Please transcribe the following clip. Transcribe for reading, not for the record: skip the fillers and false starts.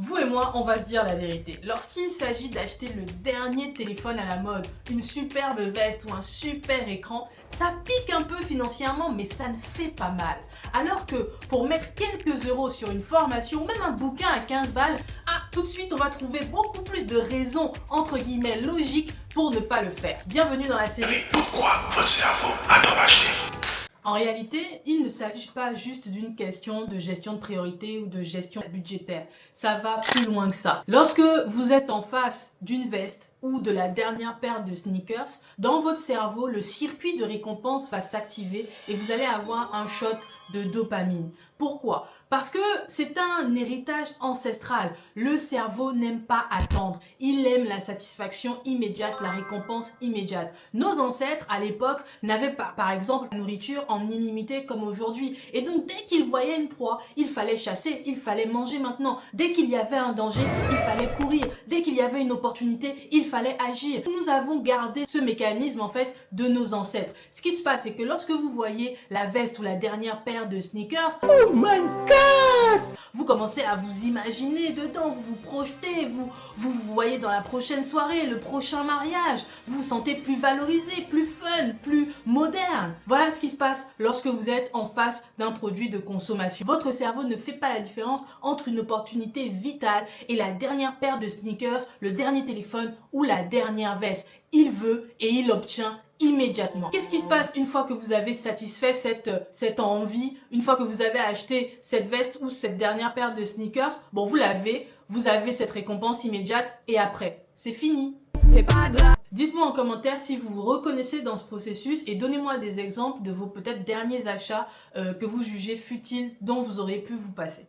Vous et moi, on va se dire la vérité. Lorsqu'il s'agit d'acheter le dernier téléphone à la mode, une superbe veste ou un super écran, ça pique un peu financièrement, mais ça ne fait pas mal. Alors que pour mettre quelques euros sur une formation, même un bouquin à 15 balles, tout de suite on va trouver beaucoup plus de raisons, entre guillemets, logiques pour ne pas le faire. Bienvenue dans la série. Mais pourquoi votre cerveau adore acheter? En réalité, il ne s'agit pas juste d'une question de gestion de priorité ou de gestion budgétaire. Ça va plus loin que ça. Lorsque vous êtes en face d'une veste ou de la dernière paire de sneakers, dans votre cerveau, le circuit de récompense va s'activer et vous allez avoir un shot de dopamine. Pourquoi? Parce que c'est un héritage ancestral. Le cerveau n'aime pas attendre. Il aime la satisfaction immédiate, la récompense immédiate. Nos ancêtres, à l'époque, n'avaient pas, par exemple, la nourriture en illimité comme aujourd'hui. Et donc, dès qu'ils voyaient une proie, il fallait chasser, il fallait manger maintenant. Dès qu'il y avait un danger, il fallait courir. Dès qu'il y avait une opportunité, il fallait agir. Nous avons gardé ce mécanisme, en fait, de nos ancêtres. Ce qui se passe, c'est que lorsque vous voyez la veste ou la dernière paire de sneakers, oh my God! Vous commencez à vous imaginer dedans, vous vous projetez, vous voyez dans la prochaine soirée, le prochain mariage, vous vous sentez plus valorisé, plus fun, plus moderne. Voilà ce qui se passe lorsque vous êtes en face d'un produit de consommation. Votre cerveau ne fait pas la différence entre une opportunité vitale et la dernière paire de sneakers, le dernier téléphone ou la dernière veste. Il veut et il obtient immédiatement. Qu'est-ce qui se passe une fois que vous avez satisfait cette envie, une fois que vous avez acheté cette veste ou cette dernière paire de sneakers? Bon, vous l'avez, vous avez cette récompense immédiate et après, c'est fini. C'est pas grave. Dites-moi en commentaire si vous vous reconnaissez dans ce processus et donnez-moi des exemples de vos peut-être derniers achats que vous jugez futiles dont vous auriez pu vous passer.